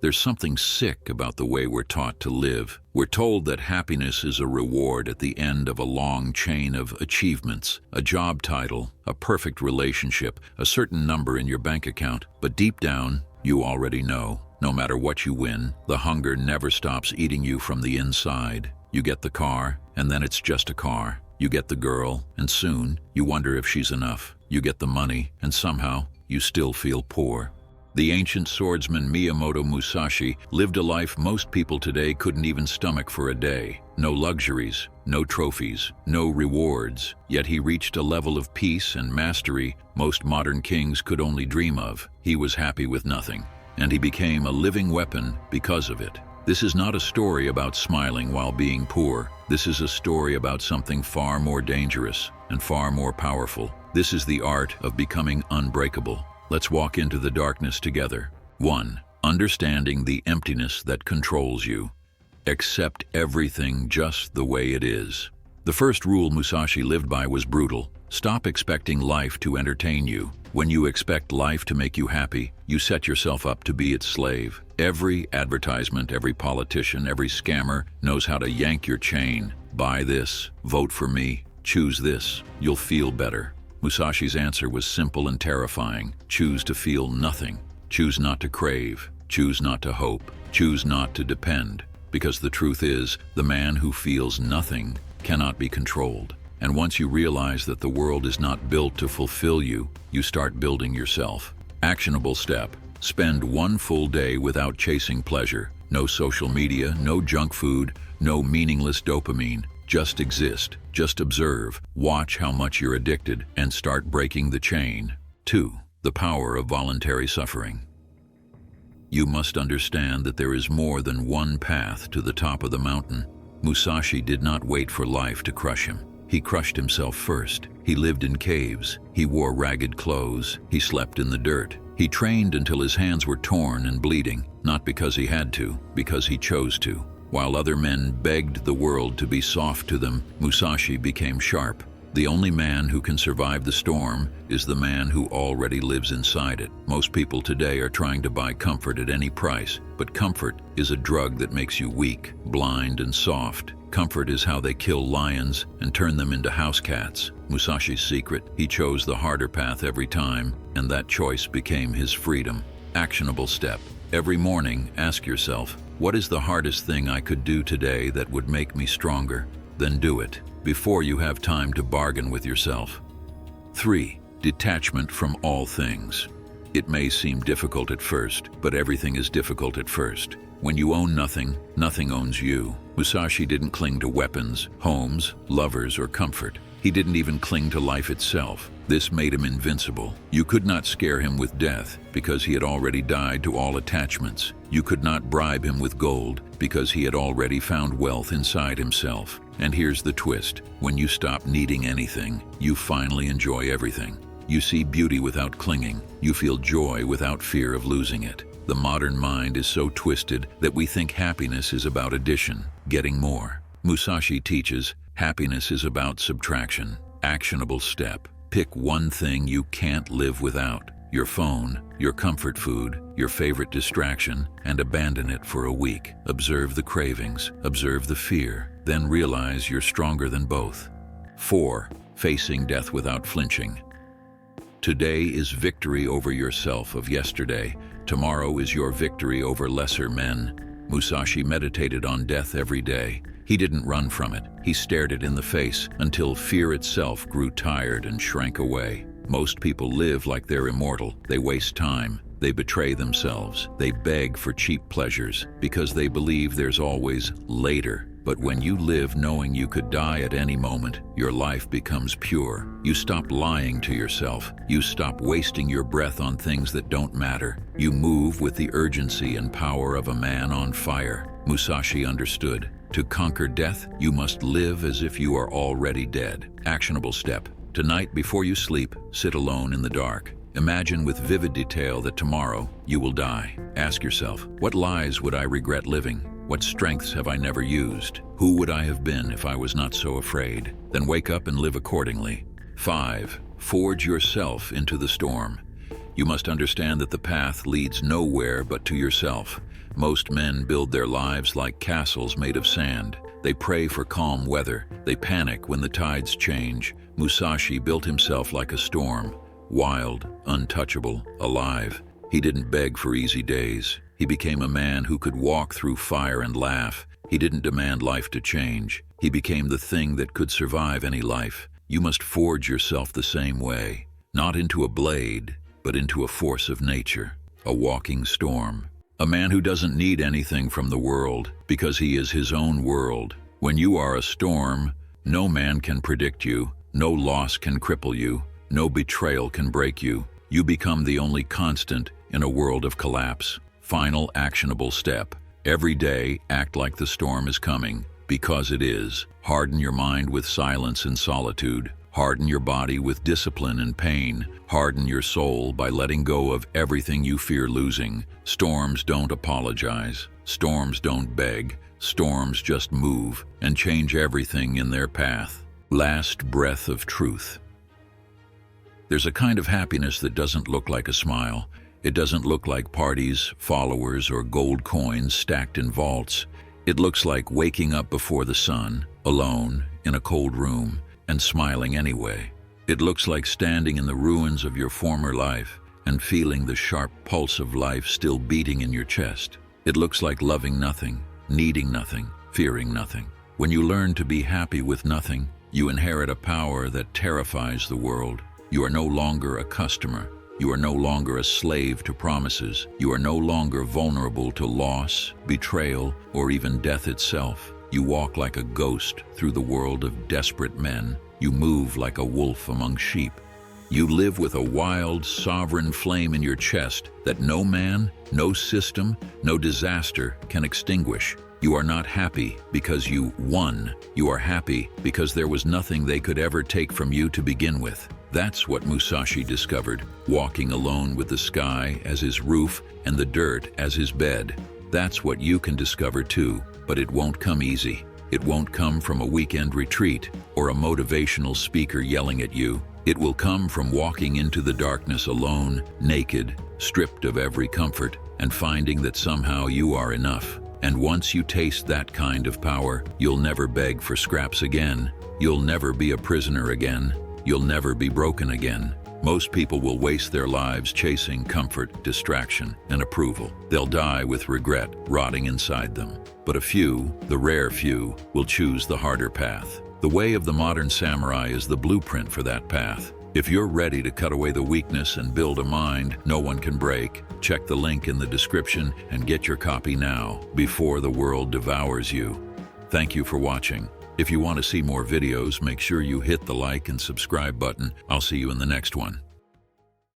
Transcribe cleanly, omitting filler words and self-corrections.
There's something sick about the way we're taught to live. We're told that happiness is a reward at the end of a long chain of achievements, a job title, a perfect relationship, a certain number in your bank account. But deep down, you already know, no matter what you win, the hunger never stops eating you from the inside. You get the car, and then it's just a car. You get the girl, and soon, you wonder if she's enough. You get the money, and somehow, you still feel poor. The ancient swordsman Miyamoto Musashi lived a life most people today couldn't even stomach for a day. No luxuries, no trophies, no rewards. Yet he reached a level of peace and mastery most modern kings could only dream of. He was happy with nothing, and he became a living weapon because of it. This is not a story about smiling while being poor. This is a story about something far more dangerous and far more powerful. This is the art of becoming unbreakable. Let's walk into the darkness together. 1. Understanding the emptiness that controls you. Accept everything just the way it is. The first rule Musashi lived by was brutal. Stop expecting life to entertain you. When you expect life to make you happy, you set yourself up to be its slave. Every advertisement, every politician, every scammer knows how to yank your chain. Buy this, vote for me, choose this, you'll feel better. Musashi's answer was simple and terrifying. Choose to feel nothing. Choose not to crave. Choose not to hope. Choose not to depend. Because the truth is, the man who feels nothing cannot be controlled. And once you realize that the world is not built to fulfill you, you start building yourself. Actionable step. Spend one full day without chasing pleasure. No social media, no junk food, no meaningless dopamine. Just exist, just observe, watch how much you're addicted, and start breaking the chain. 2. The power of voluntary suffering. You must understand that there is more than one path to the top of the mountain. Musashi did not wait for life to crush him. He crushed himself first. He lived in caves. He wore ragged clothes. He slept in the dirt. He trained until his hands were torn and bleeding, not because he had to, because he chose to. While other men begged the world to be soft to them, Musashi became sharp. The only man who can survive the storm is the man who already lives inside it. Most people today are trying to buy comfort at any price, but comfort is a drug that makes you weak, blind, and soft. Comfort is how they kill lions and turn them into house cats. Musashi's secret: he chose the harder path every time, and that choice became his freedom. Actionable step. Every morning, ask yourself, what is the hardest thing I could do today that would make me stronger? Then do it, before you have time to bargain with yourself. 3. Detachment from all things. It may seem difficult at first, but everything is difficult at first. When you own nothing, nothing owns you. Musashi didn't cling to weapons, homes, lovers, or comfort. He didn't even cling to life itself. This made him invincible. You could not scare him with death, because he had already died to all attachments. You could not bribe him with gold, because he had already found wealth inside himself. And here's the twist: when you stop needing anything, you finally enjoy everything. You see beauty without clinging. You feel joy without fear of losing it. The modern mind is so twisted that we think happiness is about addition, getting more. Musashi teaches happiness is about subtraction. Actionable step. Pick one thing you can't live without: your phone, your comfort food, your favorite distraction, and abandon it for a week. Observe the cravings, observe the fear, then realize you're stronger than both. 4. Facing death without flinching. Today is victory over yourself of yesterday. Tomorrow is your victory over lesser men. Musashi meditated on death every day. He didn't run from it. He stared it in the face until fear itself grew tired and shrank away. Most people live like they're immortal. They waste time. They betray themselves. They beg for cheap pleasures because they believe there's always later. But when you live knowing you could die at any moment, your life becomes pure. You stop lying to yourself. You stop wasting your breath on things that don't matter. You move with the urgency and power of a man on fire. Musashi understood. To conquer death, you must live as if you are already dead. Actionable step. Tonight, before you sleep, sit alone in the dark. Imagine with vivid detail that tomorrow you will die. Ask yourself, what lies would I regret living? What strengths have I never used? Who would I have been if I was not so afraid? Then wake up and live accordingly. 5. Forge yourself into the storm. You must understand that the path leads nowhere but to yourself. Most men build their lives like castles made of sand. They pray for calm weather. They panic when the tides change. Musashi built himself like a storm, wild, untouchable, alive. He didn't beg for easy days. He became a man who could walk through fire and laugh. He didn't demand life to change. He became the thing that could survive any life. You must forge yourself the same way, not into a blade, but into a force of nature, a walking storm. A man who doesn't need anything from the world because he is his own world. When you are a storm, no man can predict you, no loss can cripple you, no betrayal can break you. You become the only constant in a world of collapse. Final actionable step. Every day, act like the storm is coming, because it is. Harden your mind with silence and solitude. Harden your body with discipline and pain. Harden your soul by letting go of everything you fear losing. Storms don't apologize. Storms don't beg. Storms just move and change everything in their path. Last breath of truth. There's a kind of happiness that doesn't look like a smile. It doesn't look like parties, followers, or gold coins stacked in vaults. It looks like waking up before the sun, alone, in a cold room, and smiling anyway. It looks like standing in the ruins of your former life and feeling the sharp pulse of life still beating in your chest. It looks like loving nothing, needing nothing, fearing nothing. When you learn to be happy with nothing, you inherit a power that terrifies the world. You are no longer a customer. You are no longer a slave to promises. You are no longer vulnerable to loss, betrayal, or even death itself. You walk like a ghost through the world of desperate men. You move like a wolf among sheep. You live with a wild, sovereign flame in your chest that no man, no system, no disaster can extinguish. You are not happy because you won. You are happy because there was nothing they could ever take from you to begin with. That's what Musashi discovered, walking alone with the sky as his roof and the dirt as his bed. That's what you can discover too, but it won't come easy. It won't come from a weekend retreat or a motivational speaker yelling at you. It will come from walking into the darkness alone, naked, stripped of every comfort, and finding that somehow you are enough. And once you taste that kind of power, you'll never beg for scraps again. You'll never be a prisoner again. You'll never be broken again. Most people will waste their lives chasing comfort, distraction, and approval. They'll die with regret rotting inside them. But a few, the rare few, will choose the harder path. The way of the modern samurai is the blueprint for that path. If you're ready to cut away the weakness and build a mind no one can break, check the link in the description and get your copy now, before the world devours you. Thank you for watching. If you want to see more videos, make sure you hit the like and subscribe button. I'll see you in the next one.